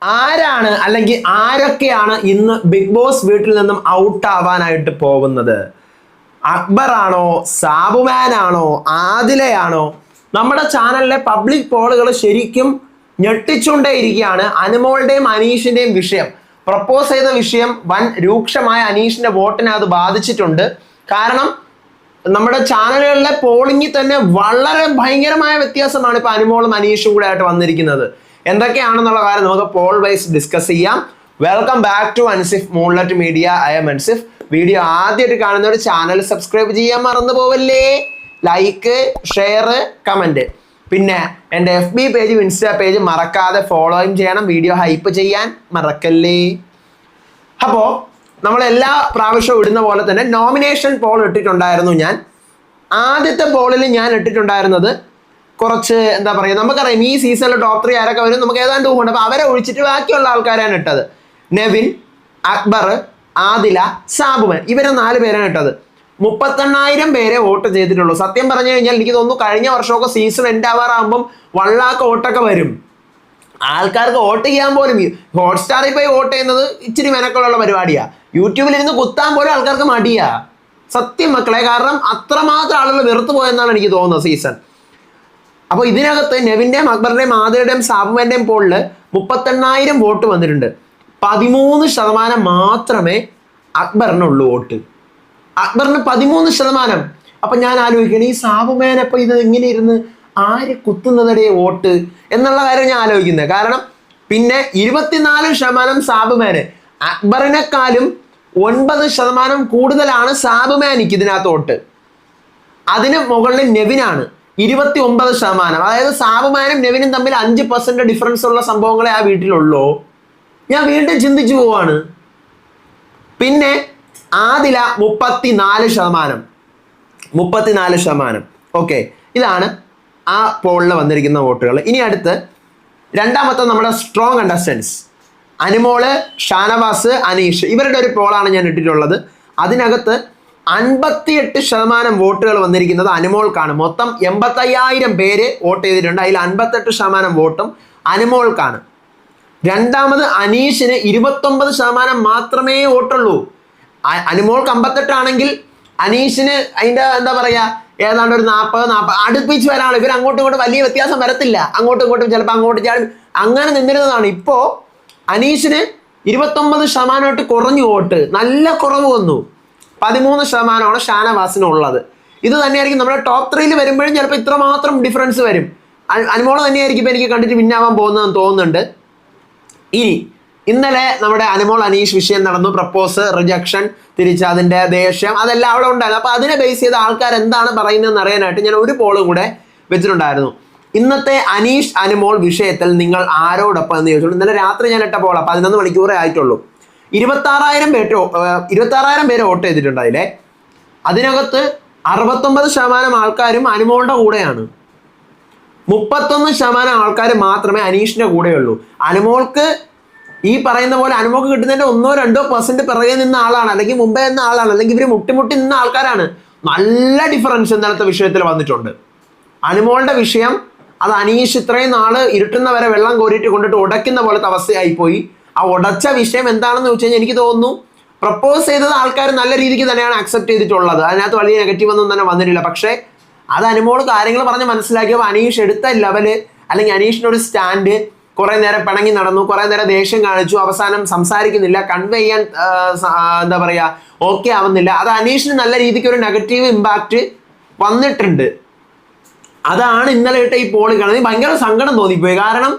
ആരാണ് അല്ലെങ്കിൽ ആരൊക്കെയാണ് ഇന്ന് ബിഗ് ബോസ് വീട്ടിൽ നിന്നും ഔട്ട് ആവാനായിട്ട് പോകുന്നത്? അക്ബർ ആണോ, സാബുമാൻ ആണോ, ആദിലയാണോ? നമ്മുടെ ചാനലിലെ പബ്ലിക് പോളുകൾ ശരിക്കും ഞെട്ടിച്ചുകൊണ്ടേയിരിക്കുകയാണ്. അനുമോളുടെയും അനീഷിന്റെയും വിഷയം, പ്രപ്പോസ് ചെയ്ത വിഷയം വൻ രൂക്ഷമായ അനീഷിന്റെ വോട്ടിനെ അത് ബാധിച്ചിട്ടുണ്ട്. കാരണം നമ്മുടെ ചാനലുകളിലെ പോളിംഗിൽ തന്നെ വളരെ ഭയങ്കരമായ വ്യത്യാസമാണ് ഇപ്പൊ അനുമോളും അനീഷും കൂടെ ആയിട്ട് വന്നിരിക്കുന്നത്. എന്തൊക്കെയാണെന്നുള്ള കാര്യം നമുക്ക് പോൾ വൈസ് ഡിസ്കസ് ചെയ്യാം. Welcome back to Ansif moonlight media. I'm Ansif. Video ആദ്യമായിട്ട് കാണുന്ന ഒരു ചാനൽ സബ്സ്ക്രൈബ് ചെയ്യാൻ മറന്നു പോവല്ലേ. Like, share, comment. പിന്നെ എൻ്റെ FB പേജും ഇൻസ്റ്റാ പേജും മറക്കാതെ ഫോളോയും ചെയ്യണം. വീഡിയോ ഹൈപ്പ് ചെയ്യാൻ മറക്കല്ലേ. അപ്പോൾ നമ്മൾ എല്ലാ പ്രാവശ്യവും ഇടുന്ന പോലെ തന്നെ നോമിനേഷൻ പോൾ ഇട്ടിട്ടുണ്ടായിരുന്നു. ഞാൻ ആദ്യത്തെ പോളിൽ ഞാൻ ഇട്ടിട്ടുണ്ടായിരുന്നത് കുറച്ച് എന്താ പറയുക, നമുക്കറിയാം ഈ സീസണിൽ ടോപ്പ് 3 ആരൊക്കെ വരും നമുക്ക് ഏതാണ്ട് ഊഹുണ്ട്. അപ്പോൾ അവരെ ഒഴിച്ചിട്ട് ബാക്കിയുള്ള ആൾക്കാരാണ് ഇട്ടത്. നെവിൻ, അക്ബർ, ആദില, സാബുമാൻ, ഇവരെ 4 പേരാണ് ഇട്ടത്. 38,000 പേരെ വോട്ട് ചെയ്തിട്ടുള്ളൂ. സത്യം പറഞ്ഞു കഴിഞ്ഞാൽ എനിക്ക് തോന്നുന്നു കഴിഞ്ഞ വർഷമൊക്കെ സീസൺ എൻഡ് ആവാറാകുമ്പം വള്ളാക്ക വോട്ടൊക്കെ വരും. ആൾക്കാർക്ക് വോട്ട് ചെയ്യാൻ പോലും ഹോട്ട്സ്റ്റാറിൽ പോയി വോട്ട് ചെയ്യുന്നത് ഇച്ചിരി മെനക്കുള്ള പരിപാടിയാണ്. യൂട്യൂബിൽ ഇരുന്ന് കുത്താൻ പോലും ആൾക്കാർക്ക് മടിയാ. സത്യം മക്കളെ, കാരണം അത്രമാത്രം ആളുകൾ വെറുത്തു പോയെന്നാണ് എനിക്ക് തോന്നുന്നത് സീസൺ. അപ്പോൾ ഇതിനകത്ത് നെവിൻ്റെയും അക്ബറിൻ്റെയും ആദിലയുടെയും സാബുമാൻ്റെയും പോളിൽ 38,000 വോട്ട് വന്നിട്ടുണ്ട്. 13% മാത്രമേ അക്ബറിനുള്ളൂ വോട്ട്. അക്ബറിന് 13%. അപ്പം ഞാൻ ആലോചിക്കണം, ഈ സാബുമാൻ അപ്പോൾ ഇത് ഇങ്ങനെ ഇരുന്ന് ആര് കുത്തുന്നതടെ വോട്ട് എന്നുള്ള കാര്യം ഞാൻ ആലോചിക്കുന്നത്. കാരണം പിന്നെ 24% സാബുമാന്, അക്ബറിനെക്കാളും 9% കൂടുതലാണ് സാബുമാനിക്ക് ഇതിനകത്ത് വോട്ട്. അതിന് മുകളിൽ നെവിനാണ് 29%. അതായത് സാബുമാനും നെവിനും തമ്മിൽ 5% ഡിഫറൻസ് ഉള്ള സംഭവങ്ങളെ ആ വീട്ടിലുള്ളൂ. ഞാൻ വീണ്ടും ചിന്തിച്ചു പോവാണ്. പിന്നെ ആദില 34%. ഓക്കെ, ഇതാണ് ആ പോളിൽ വന്നിരിക്കുന്ന വോട്ടുകൾ. ഇനി അടുത്ത് രണ്ടാമത്തെ നമ്മുടെ സ്ട്രോങ് കണ്ടസ്റ്റൻസ് അനുമോള്, ഷാനവാസ്, അനീഷ്, ഇവരുടെ ഒരു പോളാണ് ഞാൻ ഇട്ടിട്ടുള്ളത്. അതിനകത്ത് 58% വോട്ടുകൾ വന്നിരിക്കുന്നത് അനുമോൾക്കാണ്. മൊത്തം 85,000 പേര് വോട്ട് ചെയ്തിട്ടുണ്ട്. അതിൽ 58% വോട്ടും അനുമോൾക്കാണ്. രണ്ടാമത് അനീഷിന് 29% മാത്രമേ വോട്ടുള്ളൂ. അനുമോൾക്ക് 58 ആണെങ്കിൽ അനീഷിന് അതിൻ്റെ എന്താ പറയുക ഏതാണ്ട് ഒരു 40 അടുപ്പിച്ച് വരാണ്. ഇവർ അങ്ങോട്ടും ഇങ്ങോട്ടും വലിയ വ്യത്യാസം വരത്തില്ല. അങ്ങോട്ടും ഇങ്ങോട്ടും ചിലപ്പോൾ അങ്ങോട്ട് ചാടും അങ്ങനെ നിന്നിരുന്നതാണ്. ഇപ്പോൾ അനീഷിന് 29% കുറഞ്ഞു വോട്ട്, നല്ല കുറവ് വന്നു. 13% ഷാനവാസിനുള്ളത്. ഇത് തന്നെയായിരിക്കും നമ്മുടെ ടോപ്പ് 3 വരുമ്പോഴും ചിലപ്പോൾ ഇത്രമാത്രം ഡിഫറൻസ് വരും. അനുമോള് തന്നെയായിരിക്കും ഇപ്പോൾ എനിക്ക് കണ്ടിട്ട് വിന്നാവാൻ പോകുന്നതെന്ന് തോന്നുന്നുണ്ട്. ഇനി ഇന്നലെ നമ്മുടെ അനുമോൾ അനീഷ് വിഷയം നടന്നു. പ്രപ്പോസ്, റിജക്ഷൻ, തിരിച്ച് അതിൻ്റെ ദേഷ്യം, അതെല്ലാം അവിടെ ഉണ്ടായിരുന്നു. അപ്പോൾ അതിനെ ബേസ് ചെയ്ത ആൾക്കാർ എന്താണ് പറയുന്നതെന്ന് അറിയാനായിട്ട് ഞാൻ ഒരു പോളും കൂടെ വെച്ചിട്ടുണ്ടായിരുന്നു. ഇന്നത്തെ അനീഷ് അനുമോൾ വിഷയത്തിൽ നിങ്ങൾ ആരോടൊപ്പം എന്ന് ചോദിച്ചോളൂ. ഇന്നലെ രാത്രി ഞാൻ ഇട്ട പോളാണ്. 11 മണിക്കൂറേ ആയിട്ടുള്ളൂ. 26,000 പേര് വോട്ട് ചെയ്തിട്ടുണ്ട്. അതിനകത്ത് 69% ആൾക്കാരും അനുമോളുടെ കൂടെയാണ്. 31% ആൾക്കാർ മാത്രമേ അനീഷിന്റെ കൂടെയുള്ളൂ. അനുമോൾക്ക് ഈ പറയുന്ന പോലെ അനുമോൾക്ക് കിട്ടുന്നതിന്റെ 1-2% പിറകെ നിന്ന ആളാണ്, അല്ലെങ്കിൽ മുമ്പേ നിന്ന ആളാണ്, അല്ലെങ്കിൽ ഇവർ മുട്ടി നിന്ന ആൾക്കാരാണ്. നല്ല ഡിഫറൻസ് ഇന്നലത്തെ വിഷയത്തിൽ വന്നിട്ടുണ്ട്. അനുമോളുടെ വിഷയം അത് അനീഷ് ഇത്രയും നാള് ഇരുട്ടുന്നവരെ വെള്ളം കോരിയിട്ട് കൊണ്ടിട്ട് ഉടയ്ക്കുന്ന പോലത്തെ അവസ്ഥയായിപ്പോയി. ആ ഉടച്ച വിഷയം എന്താണെന്ന് വെച്ച് കഴിഞ്ഞാൽ എനിക്ക് തോന്നുന്നു പ്രപ്പോസ് ചെയ്തത് ആൾക്കാർ നല്ല രീതിക്ക് തന്നെയാണ് അക്സെപ്റ്റ് ചെയ്തിട്ടുള്ളത്. അതിനകത്ത് വലിയ നെഗറ്റീവ് ഒന്നും തന്നെ വന്നിട്ടില്ല. പക്ഷേ അത് അനുമോള് കാര്യങ്ങൾ പറഞ്ഞ് മനസ്സിലാക്കിയപ്പോൾ അനീഷ് എടുത്ത ലെവല്, അല്ലെങ്കിൽ അനീഷിനൊരു സ്റ്റാൻഡ്, കുറെ നേരം പിണങ്ങി നടന്നു, കുറെ നേരം ദേഷ്യം കാണിച്ചു, അവസാനം സംസാരിക്കുന്നില്ല, കൺവേ ചെയ്യാൻ എന്താ പറയുക ഓക്കെ ആവുന്നില്ല. അത് അനീഷിന് നല്ല രീതിക്ക് ഒരു നെഗറ്റീവ് ഇമ്പാക്റ്റ് വന്നിട്ടുണ്ട്. അതാണ് ഇന്നലെ ഇട്ട ഈ പോളി കാണുന്നത്. ഭയങ്കര സങ്കടം തോന്നിപ്പോയി. കാരണം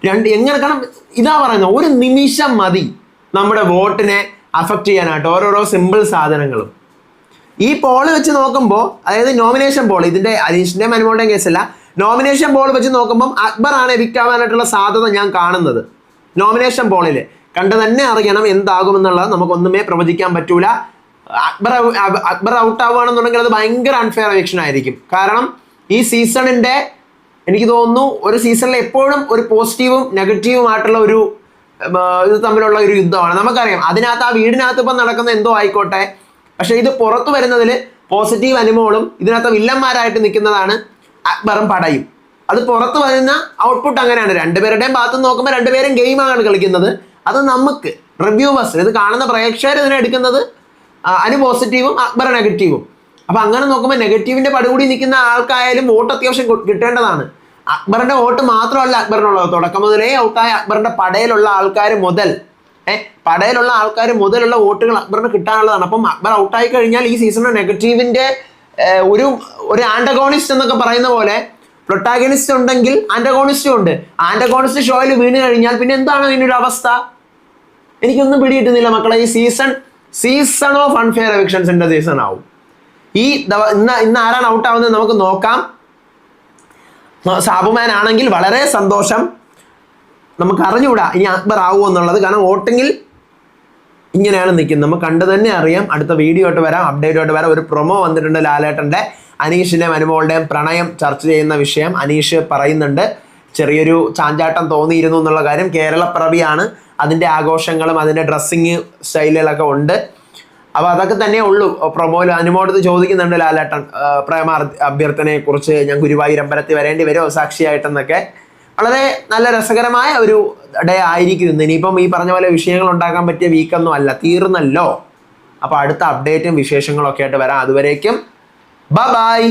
കാരണം ഇതാ പറയുന്നത്, ഒരു നിമിഷം മതി നമ്മുടെ വോട്ടിനെ അഫക്റ്റ് ചെയ്യാനായിട്ട് ഓരോരോ സിമ്പിൾ സാധനങ്ങളും. ഈ പോള് വെച്ച് നോക്കുമ്പോൾ, അതായത് നോമിനേഷൻ പോൾ, ഇതിന്റെ അനീഷിന്റെയും അനുമോളുടെയും കേസല്ല, നോമിനേഷൻ പോൾ വെച്ച് നോക്കുമ്പോൾ അക്ബർ ആണ് എവിക്റ്റ് ആവാനായിട്ടുള്ള സാധ്യത ഞാൻ കാണുന്നത്. നോമിനേഷൻ പോളിൽ കണ്ടു തന്നെ അറിയണം എന്താകുമെന്നുള്ളത്. നമുക്കൊന്നുമേ പ്രവചിക്കാൻ പറ്റൂല. അക്ബർ ഔട്ട് ആവുകയാണെന്നുണ്ടെങ്കിൽ അത് ഭയങ്കര അൺഫെയർ എവിക്ഷൻ ആയിരിക്കും. കാരണം ഈ സീസണിന്റെ എനിക്ക് തോന്നുന്നു ഒരു സീസണിൽ എപ്പോഴും ഒരു പോസിറ്റീവും നെഗറ്റീവുമായിട്ടുള്ള ഒരു ഇത് തമ്മിലുള്ള ഒരു യുദ്ധമാണ്. നമുക്കറിയാം അതിനകത്ത് ആ വീടിനകത്ത് ഇപ്പം നടക്കുന്ന എന്തോ ആയിക്കോട്ടെ, പക്ഷെ ഇത് പുറത്തു വരുന്നതിൽ പോസിറ്റീവ് അനുമോളും ഇതിനകത്ത് വില്ലന്മാരായിട്ട് നിൽക്കുന്നതാണ് അക്ബറും പടയും. അത് പുറത്ത് വരുന്ന ഔട്ട്പുട്ട് അങ്ങനെയാണ്. രണ്ടുപേരുടെയും ഭാഗത്ത് നോക്കുമ്പോൾ രണ്ടുപേരും ഗെയിമാണ് കളിക്കുന്നത്. അത് നമുക്ക് റിവ്യൂവേഴ്സ്, ഇത് കാണുന്ന പ്രേക്ഷകർ ഇതിനെ എടുക്കുന്നത് അനു പോസിറ്റീവും അക്ബർ നെഗറ്റീവും. അപ്പം അങ്ങനെ നോക്കുമ്പോൾ നെഗറ്റീവിൻ്റെ പടുകൂടി നിൽക്കുന്ന ആൾക്കായാലും വോട്ട് അത്യാവശ്യം കിട്ടേണ്ടതാണ്. അക്ബറിൻ്റെ വോട്ട് മാത്രമല്ല അക്ബറിനുള്ളത്. തുടക്കം മുതലേ ഔട്ടായ അക്ബറിൻ്റെ പടയിലുള്ള ആൾക്കാർ മുതലുള്ള വോട്ടുകൾ അക്ബറിന് കിട്ടാനുള്ളതാണ്. അപ്പം അക്ബർ ഔട്ടായി കഴിഞ്ഞാൽ ഈ സീസണിൽ നെഗറ്റീവിൻ്റെ ഒരു ആൻറ്റഗോണിസ്റ്റ് എന്നൊക്കെ പറയുന്ന പോലെ പ്രൊട്ടാഗണിസ്റ്റ് ഉണ്ടെങ്കിൽ ആൻറ്റഗോണിസ്റ്റും ഉണ്ട്. ആൻറ്റഗോണിസ്റ്റ് ഷോയിൽ വീണ് കഴിഞ്ഞാൽ പിന്നെ എന്താണ് ഇതിനൊരു അവസ്ഥ? എനിക്കൊന്നും പിടികിട്ടുന്നില്ല മക്കളെ. ഈ സീസൺ ഓഫ് അൺഫെയർ എവിക്ഷൻസിന്റെ സീസൺ ആവും. ഇന്ന് ആരാണ് ഔട്ട് ആവുന്നത് നമുക്ക് നോക്കാം. സാബുമാൻ ആണെങ്കിൽ വളരെ സന്തോഷം. നമുക്ക് അറിഞ്ഞുകൂടാ ഇനി അക്ബർ ആവുമോ എന്നുള്ളത്. കാരണം വോട്ടിങ്ങിൽ ഇങ്ങനെയാണ് നിൽക്കുന്നത്. നമുക്ക് കണ്ടു തന്നെ അറിയാം. അടുത്ത വീഡിയോ ആയിട്ട് വരാം, അപ്ഡേറ്റ് ആയിട്ട് വരാം. ഒരു പ്രൊമോ വന്നിട്ടുണ്ട് ലാലേട്ടൻ്റെ. അനീഷിൻ്റെയും അനുമോളുടെയും പ്രണയം ചർച്ച ചെയ്യുന്ന വിഷയം അനീഷ് പറയുന്നുണ്ട്. ചെറിയൊരു ചാഞ്ചാട്ടം തോന്നിയിരുന്നു എന്നുള്ള കാര്യം. കേരളപ്പിറവിയാണ്, അതിൻ്റെ ആഘോഷങ്ങളും അതിൻ്റെ ഡ്രസ്സിങ് സ്റ്റൈലുകളൊക്കെ ഉണ്ട്. അപ്പോൾ അതൊക്കെ തന്നെ ഉള്ളൂ. പ്രൊമോയിൽ അനുമോടത്ത് ചോദിക്കുന്നുണ്ട് ലാലേട്ടൻ പ്രേമ അഭ്യർത്ഥനയെക്കുറിച്ച്, ഞാൻ ഗുരുവായൂർ അമ്പലത്തിൽ വരേണ്ടി വരുമോ സാക്ഷിയായിട്ടെന്നൊക്കെ. വളരെ നല്ല രസകരമായ ഒരു ഡേ ആയിരിക്കും ഇന്ന്. ഇനിയിപ്പം ഈ പറഞ്ഞ പോലെ വിഷയങ്ങൾ ഉണ്ടാക്കാൻ പറ്റിയ വീക്കൊന്നും അല്ല, തീർന്നല്ലോ. അപ്പോൾ അടുത്ത അപ്ഡേറ്റും വിശേഷങ്ങളൊക്കെ ആയിട്ട് വരാം. അതുവരേക്കും ബൈ.